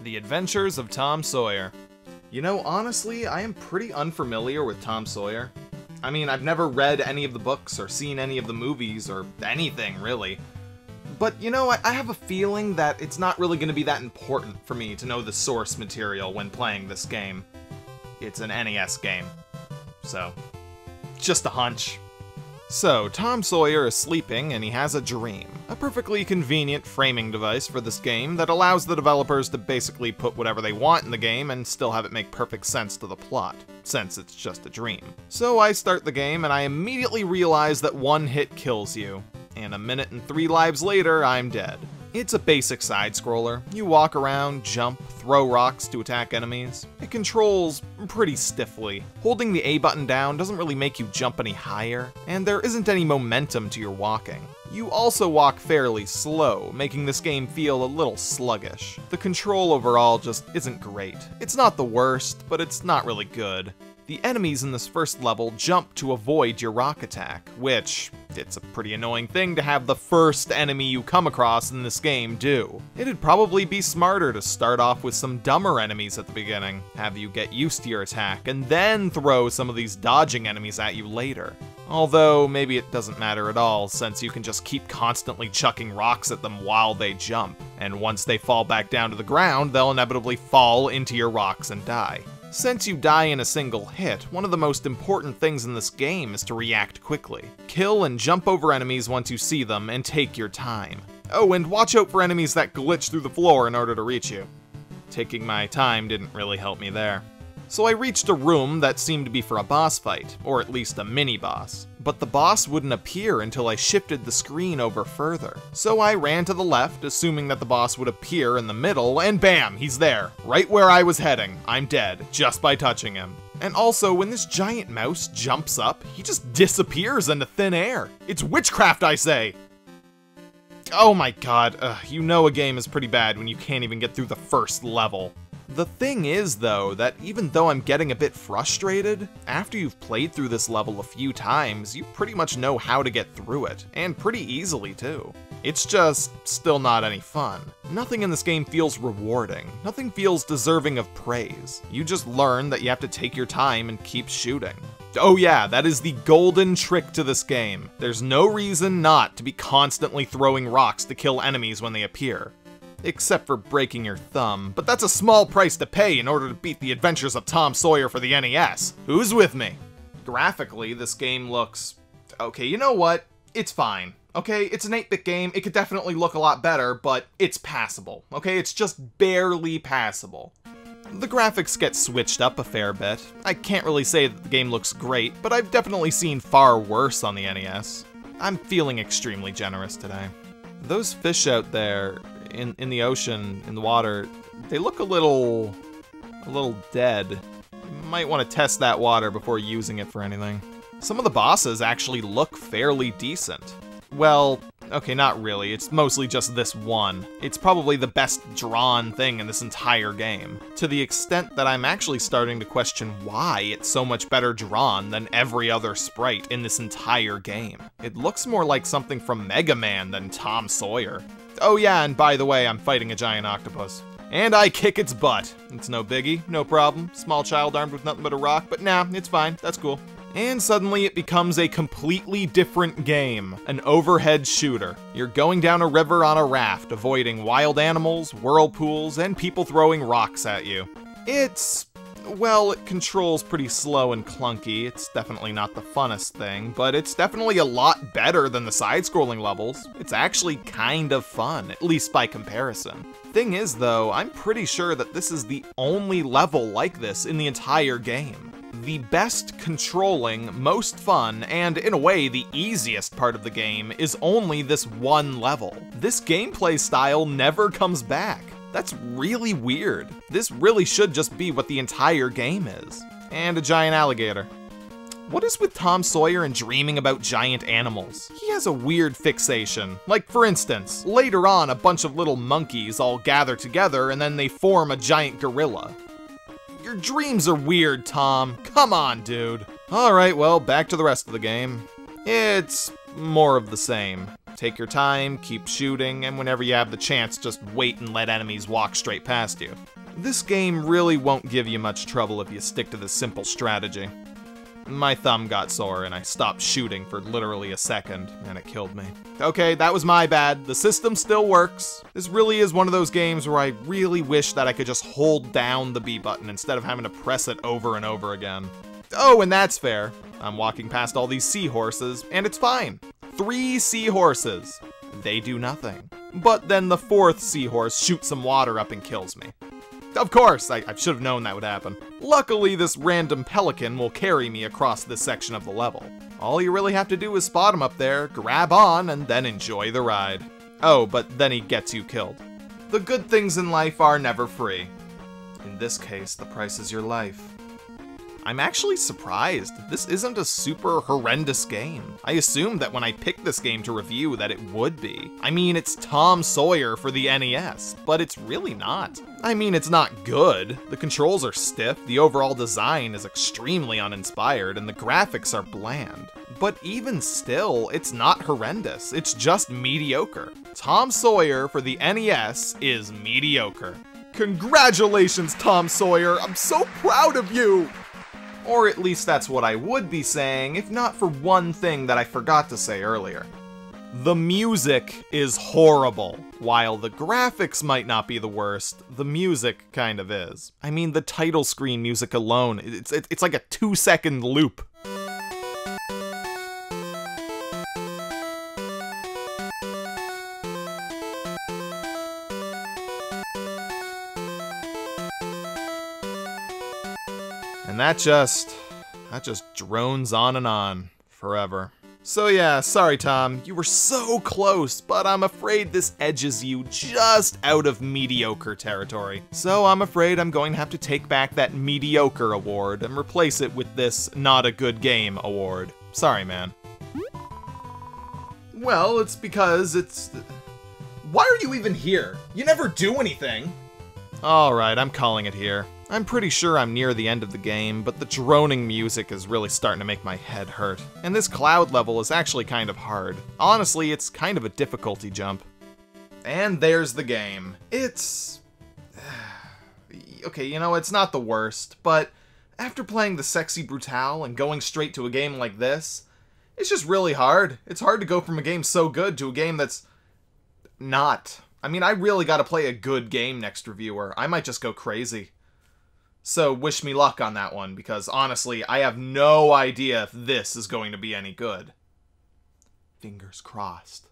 The Adventures of Tom Sawyer. You know, honestly, I am pretty unfamiliar with Tom Sawyer. I mean, I've never read any of the books or seen any of the movies or anything, really. But, you know, I have a feeling that it's not really going to be that important for me to know the source material when playing this game. It's an NES game. So, just a hunch. So, Tom Sawyer is sleeping and he has a dream. A perfectly convenient framing device for this game that allows the developers to basically put whatever they want in the game and still have it make perfect sense to the plot, since it's just a dream. So I start the game and I immediately realize that one hit kills you, and 1 minute and 3 lives later, I'm dead. It's a basic side-scroller. You walk around, jump, throw rocks to attack enemies. It controls pretty stiffly. Holding the A button down doesn't really make you jump any higher, and there isn't any momentum to your walking. You also walk fairly slow, making this game feel a little sluggish. The control overall just isn't great. It's not the worst, but it's not really good. The enemies in this first level jump to avoid your rock attack, which, it's a pretty annoying thing to have the first enemy you come across in this game do. It'd probably be smarter to start off with some dumber enemies at the beginning, have you get used to your attack, and then throw some of these dodging enemies at you later. Although, maybe it doesn't matter at all, since you can just keep constantly chucking rocks at them while they jump, and once they fall back down to the ground, they'll inevitably fall into your rocks and die. Since you die in a single hit, one of the most important things in this game is to react quickly. Kill and jump over enemies once you see them, and take your time. Oh, and watch out for enemies that glitch through the floor in order to reach you. Taking my time didn't really help me there. So I reached a room that seemed to be for a boss fight, or at least a mini-boss. But the boss wouldn't appear until I shifted the screen over further. So I ran to the left, assuming that the boss would appear in the middle, and bam, he's there, right where I was heading. I'm dead, just by touching him. And also, when this giant mouse jumps up, he just disappears into thin air. It's witchcraft, I say! Oh my god, you know a game is pretty bad when you can't even get through the first level. The thing is, though, that even though I'm getting a bit frustrated, after you've played through this level a few times, you pretty much know how to get through it, and pretty easily too. It's just still not any fun. Nothing in this game feels rewarding. Nothing feels deserving of praise. You just learn that you have to take your time and keep shooting. Oh yeah, that is the golden trick to this game. There's no reason not to be constantly throwing rocks to kill enemies when they appear. Except for breaking your thumb, but that's a small price to pay in order to beat the Adventures of Tom Sawyer for the NES. Who's with me? Graphically, this game looks... okay, you know what? It's fine. Okay, it's an 8-bit game, it could definitely look a lot better, but it's passable. Okay, it's just barely passable. The graphics get switched up a fair bit. I can't really say that the game looks great, but I've definitely seen far worse on the NES. I'm feeling extremely generous today. Those fish out there... in the ocean, in the water, they look a little dead. You might want to test that water before using it for anything. Some of the bosses actually look fairly decent. Well, okay, not really, it's mostly just this one. It's probably the best drawn thing in this entire game, to the extent that I'm actually starting to question why it's so much better drawn than every other sprite in this entire game. It looks more like something from Mega Man than Tom Sawyer. Oh yeah, and by the way, I'm fighting a giant octopus. And I kick its butt. It's no biggie, no problem. Small child armed with nothing but a rock, but nah, it's fine, that's cool. And suddenly it becomes a completely different game. An overhead shooter. You're going down a river on a raft, avoiding wild animals, whirlpools, and people throwing rocks at you. It's... well, it controls pretty slow and clunky. It's definitely not the funnest thing, but it's definitely a lot better than the side-scrolling levels. It's actually kind of fun, at least by comparison. Thing is, though, I'm pretty sure that this is the only level like this in the entire game. The best controlling, most fun, and in a way the easiest part of the game is only this one level. This gameplay style never comes back. That's really weird. This really should just be what the entire game is. And a giant alligator. What is with Tom Sawyer and dreaming about giant animals? He has a weird fixation. Like, for instance, later on a bunch of little monkeys all gather together and then they form a giant gorilla. Your dreams are weird, Tom. Come on, dude. Alright, well, back to the rest of the game. It's more of the same. Take your time, keep shooting, and whenever you have the chance, just wait and let enemies walk straight past you. This game really won't give you much trouble if you stick to this simple strategy. My thumb got sore and I stopped shooting for literally a second, and it killed me. Okay, that was my bad. The system still works. This really is one of those games where I really wish that I could just hold down the B button instead of having to press it over and over again. Oh, and that's fair. I'm walking past all these seahorses, and it's fine. 3 seahorses. They do nothing. But then the 4th seahorse shoots some water up and kills me. Of course, I should have known that would happen. Luckily, this random pelican will carry me across this section of the level. All you really have to do is spot him up there, grab on, and then enjoy the ride. Oh, but then he gets you killed. The good things in life are never free. In this case, the price is your life. I'm actually surprised. This isn't a super horrendous game. I assumed that when I picked this game to review that it would be. I mean, it's Tom Sawyer for the NES, but it's really not. I mean, it's not good. The controls are stiff, the overall design is extremely uninspired, and the graphics are bland. But even still, it's not horrendous. It's just mediocre. Tom Sawyer for the NES is mediocre. Congratulations, Tom Sawyer! I'm so proud of you! Or at least that's what I would be saying, if not for one thing that I forgot to say earlier. The music is horrible. While the graphics might not be the worst, the music kind of is. I mean, the title screen music alone, it's like a 2-second loop. And that just drones on and on, forever. So yeah, sorry Tom, you were so close, but I'm afraid this edges you just out of mediocre territory. So I'm afraid I'm going to have to take back that mediocre award and replace it with this not a good game award. Sorry, man. Well, it's because it's... Why are you even here? You never do anything! Alright, I'm calling it here. I'm pretty sure I'm near the end of the game, but the droning music is really starting to make my head hurt. And this cloud level is actually kind of hard. Honestly, it's kind of a difficulty jump. And there's the game. It's... okay, you know, it's not the worst, but after playing the Sexy Brutale and going straight to a game like this, it's just really hard. It's hard to go from a game so good to a game that's... not. I mean, I really gotta play a good game next reviewer. I might just go crazy. So wish me luck on that one, because honestly, I have no idea if this is going to be any good. Fingers crossed.